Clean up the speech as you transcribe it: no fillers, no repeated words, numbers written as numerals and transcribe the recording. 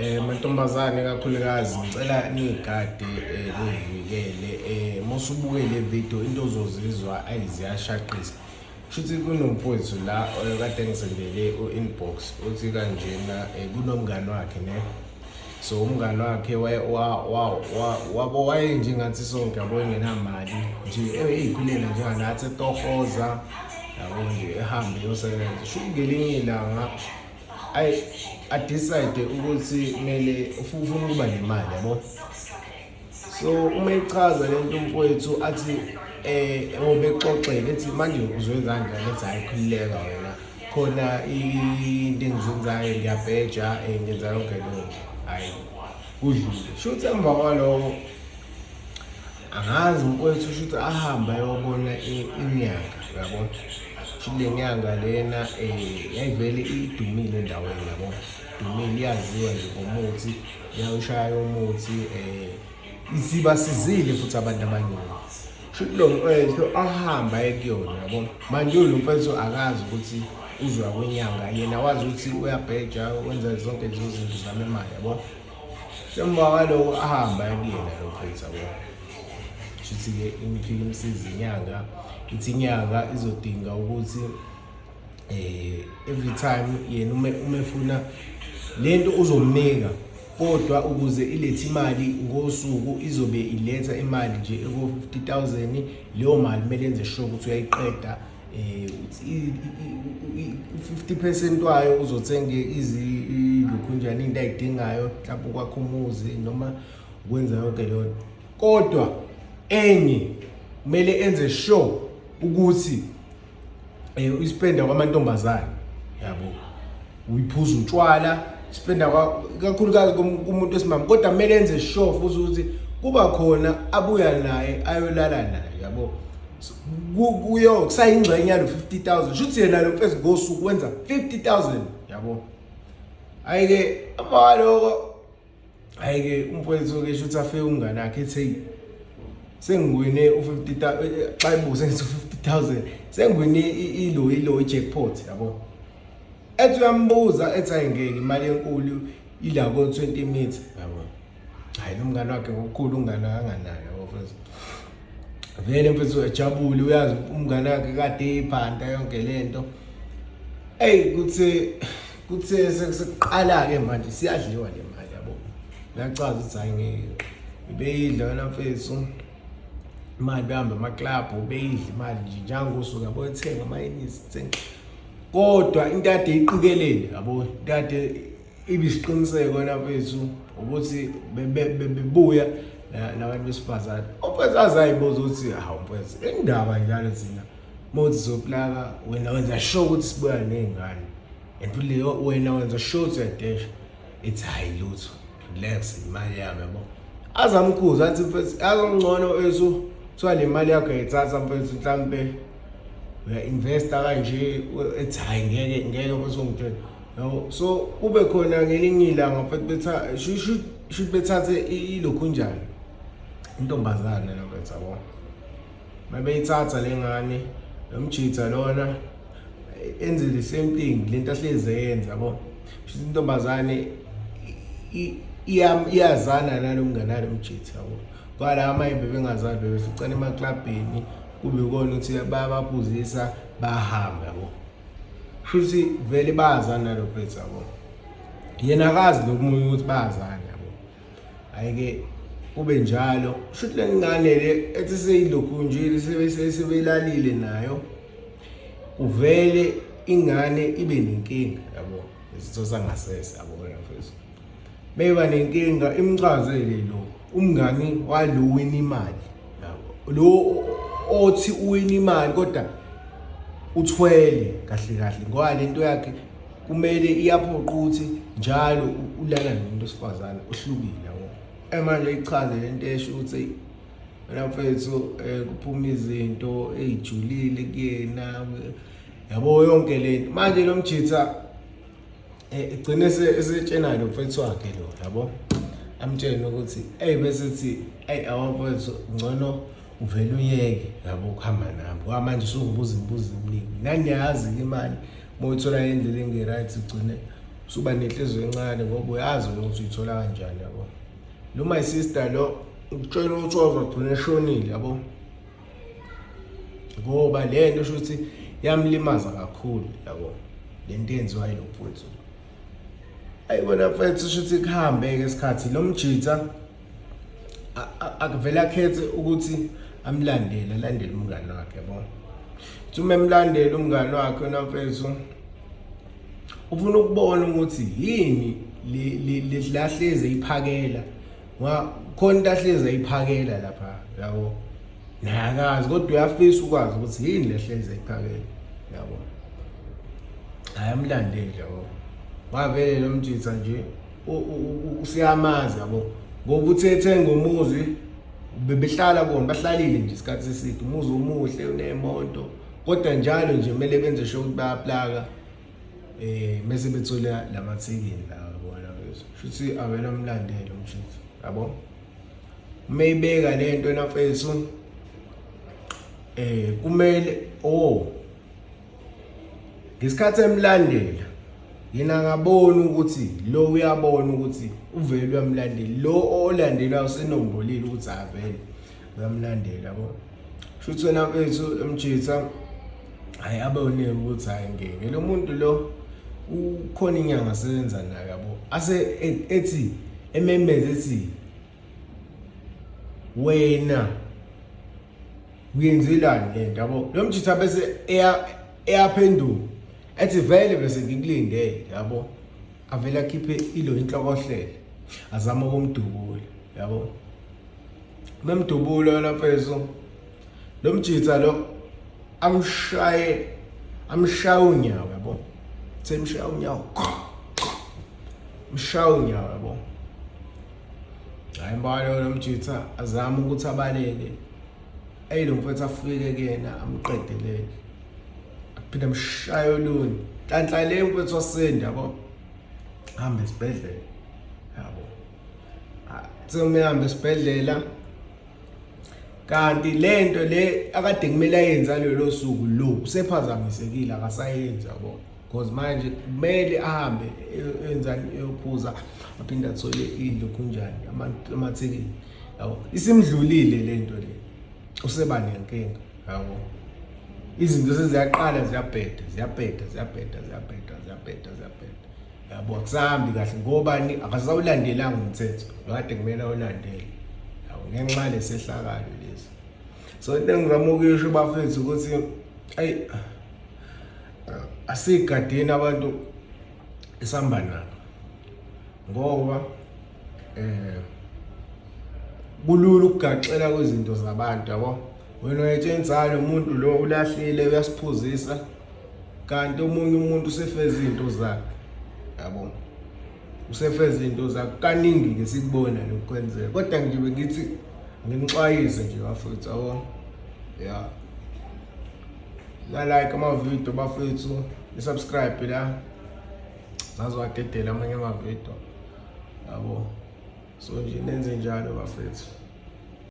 Mantombazane kakhulukazi ngicela nigade nivikele masubuke le video into ozozizwa ayiziyashaqisa. Shuthi kunomfowethu la kade ngisendele u-inbox uthi kanjena kunomngani wakhe ne. So umngani wakhe waye nje ngathi sonke yabo engenamali nje eyikhulela njenganathi etohoza yabo nje ehambe yosebenza. Shuthi ngelinye ilanga decide ukuthi kumele ufuna ukuba nemali yabo. So uma ichaza lento umfowethu athi obexoxele ethi manje uzwenza kanjani ethi ayikhulileka wena khona into engizenzayo ngiyabheja ngenza yonke lonto hayi kudlule. Shuthi emva kwaloko angazi umfowethu shuthi ahamba ayobona inyanga yabo. Le nyanga lena yayivele idumile endaweni yabo. Dumile yaziwa nje ngomuthi yawushaya umuthi isibasizile futhi abantu abaningi. Shuthi lo mfowethu ahamba ekuyona yabo. Manje lo mfowethu akazi ukuthi uzwa kwenyanga yena wazi ukuthi uyabheja wenza zonke lezo zinto zame imali yabo. Semva kwaloko ahamba ekuyena lo mfowethu yabo. Shuthi ke imfika imsiza inyanga ithi inyanga izodinga ukuthi every time yena uma efuna lento uzomnika kodwa ukuze ilethe imali ngosuku izobe iletha imali nje eko-50,000. Leyo mali kumele enze sure ukuthi uyayiqeda 50% wayo uzothenga izilukhunjana into ayidingayo mhlawumbe ukwakha umuzi noma ukwenza yonke leyo. Kodwa enye kumele enze sure ukuthi uyispenda kwamantombazane yabo. Uyiphuza utshwala spenda kakhulukazi kumuntu esimama kodwa kumele enze sure futhi ukuthi kuba khona abuya naye ayolala naye yabo. Kuyo kusayingxenye yalo 50,000 shuthi yena lo mfezi ngosuku wenza 50,000 yabo. Ayike abaloko ayike umfowethu ke shuthi afike umngane wakhe ethi sengiwine u50,000 xa ibuze ngithi 50,000 sengiwine ilo jackpot yabo. Ethi uyambuza ethi ayingeke imali enkulu ila ko 20 minutes yabo. Hayi nomngane wakhe ngokukhulu ungana kanganayo yabo mfethu. Vele mfethu ejabule uyazi umngane wakhe kade ephanda yonke lento. Kuthe sekuqala ke manje siyadliwa le mali yabo. Uyachaza ukuthi ayingeke ibeyidla wena mfethu. Imali behamba ama-club beyidla imali nje njangosuku yabo ethenga amayinisi thenga. Kodwa into ade iqikelele yabo kade ibisiqiniseko wena mfethu ukuthi bebuya nabantu besifazane. Umfethu azayibuza ukuthi hawu mfethu indaba njalo thina mothi zoplaka wena wenza sure ukuthi sibuya nezingane and leyo wena wenza sure ukuthi uyadesha ethi hayi lutho relax imali yami yabo. Azamkhuza athi mfethu azongcono ezo kuthiwa le mali yakho ayithatha mfethu mhlambe uya-investa kanje ethi hayi ngeke uzongitshela yabo. So kube khona ngelinye ilanga mfethu should bethathe ilokhunjana intombazane la mfethu yabo. Mabeyithatha lengane nomjitha lona enze the same thing lento ahleze yenza yabo. Should intombazane iyazana nalomngane alomjitha yabo. Kwala amayimbe bengazali bebeficana emaklabhini kube ukona ukuthi bayabaphuzisa bahamba yabo. Futhi vele bayazana lo mfethu yabo. Yena akazi lokumunye ukuthi bayazana yabo. Ayike kube njalo shuthi le ngane le ethi seyilokhunjile sebeyilalile nayo uvele ingane ibe nenkinga yabo. Isitho sangasese yabo wena mfethu. Beba nenkinga imchazele lo umngani walo wina imali yabo. Lo othi uwina imali kodwa uthwele kahle ngoba lento yakhe kumele iyaphoqa ukuthi njalo ulala nomuntu osifazane ohlukile yabo. Manje ichaze lento esho ukuthi wena mfethu kuphuma izinto ezijulile kuyena yabo yonke lento. Manje lo mjitha egcine esetshena lo mfethu wakhe lo yabo. Amtshela ukuthi bese ethi awamfethu ngcono uvela uyeke yabo ukuhamba nami ngoba manje usungibuza imibuzo eminingi. Nangiyazi imali moyithola indlela engeright ugcine usuba nenhliziyo encane ngoba uyazi ukuthi uyithola kanjani yabo. Lo my sister lo ukutshela ukuthi wazogcina eshonile yabo, ngoba lento sho ukuthi yamlimaza kakhulu yabo, lento yenziwayo lo mfowethu. Ayibona mfowethu sho ukuthi kuhambe-ke isikhathi lo mjitha akuvela akhethe ukuthi alandele umngane wakhe yabo. Uma emlandela umngane wakhe wena mfethu ufuna ukubona ukuthi yini lahleze iphakela, khona into ahleze ayiphakela lapha yabo, nakazi kodwa uyafisa ukwazi ukuthi yini lahleze ayiphakela yabo. Ayamlandela yabo, wavele lo mjitha nje usiyamazi yabo, ngoba uthethe ngomuzi bebehlala bona, bahlalile nje isikhathi eside, umuzi omuhle unemoto, kodwa njalo nje kumele benze sure ukuthi bayaplaka mase bethola lamathikini la bona bese futhi avela umlandelo umshitsi yabo. Mayibeka lento nafethu kumele ngesikhathi emlandela yena ngabona ukuthi lo uyabona ukuthi uvele uyamlandela, lo olandelayo senombolile ukuthi avele uyamlandela yabo. Futhi wena mfethu emjitha hayi abone ukuthi hayi ngeke lo muntu lo ukhona inyanga asebenza naye yabo, ase ethi ememeze ethi wena uyenzelani lento yabo. Lo mjitha bese eyaphendula ethi vele bese ngikulindele yabo, avele akhiphe ilo inhlokohlele azama ukumdubula yabo. Memdubula wena mfethu lo mjitha lo amshaya unyawo yabo, semshaya unyawo mshaya unyawo yabo. Hayi mbalo lo mjitha azama ukuthi abaleke, lo mfethu afike kuyena amqedelele, aphinde amshaya olunye nhlanhla le mfethu wasenda yabo, hamba esibhedlela yabo. Thome hamba esibhedlela, kanti lento le akade kumele ayenza lelo suku lo usephazamisekile, akasayenzi yabo, because manje kumele ahambe enzani eyophuza aphinde athole ilokhu njani amathekini yabo. Isimdlulile lento le, useba nenkinga yabo. Izinto seziyaqala ziyabheda yabo, akusahambi kahle ngobani akasawulandelanga umthetho lokade kumele awulandele yabo, ngenxa lesehlakalo lesi. So into engizama ukuyisho bafethu ukuthi asigadeni abantu esihamba nabo, ngoba kulula ukugaxela kwezinto zabantu yabo. Wena uyetshenzana umuntu lo ulahlile uyasiphuzisa, kanti omunye umuntu usefeza izinto zakhe yabo, usefeza izinto zakhe kaningi ke sikubona lokwenzeka. Kodwa nje bengithi ngimxwayise nje bafethu yabo, yeah, la like amavidiyo bafethu, subscribe la zazowadedela amanye amavidiyo yabo. So nje nenze njalo bafethu.